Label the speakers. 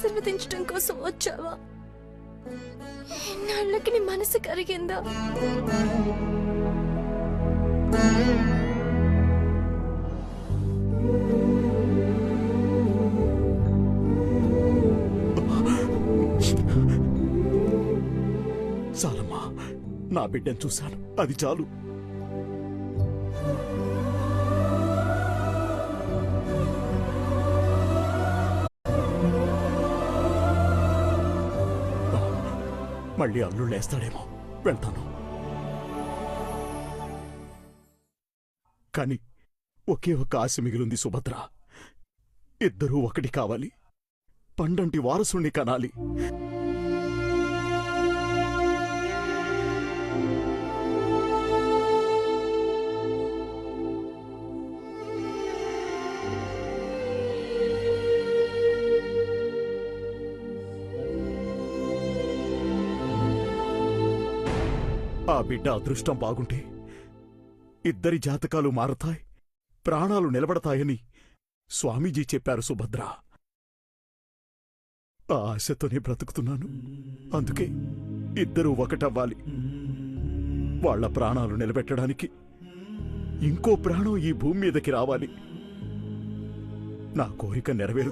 Speaker 1: ఆశీర్వదించడం కోసం వచ్చావా? ఎన్నాళ్ళకి నీ మనసు కరిగిందా?
Speaker 2: చాలమ్మా, నా బిడ్డను చూశాను, అది చాలు. మళ్ళీ అల్లుళ్ళేస్తాడేమో, వెళ్తాను. కాని ఒకే ఒక ఆశ మిగిలింది సుభద్ర. ఇద్దరూ ఒకటి కావాలి, పండంటి వారసుణ్ణి కనాలి. ఆ బిడ్డ అదృష్టం బాగుంటే ఇద్దరి జాతకాలు మారతాయి, ప్రాణాలు నిలబడతాయని స్వామీజీ చెప్పారు సుభద్ర. ఆ ఆశతోనే బ్రతుకుతున్నాను. అందుకే ఇద్దరూ ఒకటవ్వాలి. వాళ్ల ప్రాణాలు నిలబెట్టడానికి ఇంకో ప్రాణం ఈ భూమి మీదకి రావాలి. నా కోరిక నెరవేరు.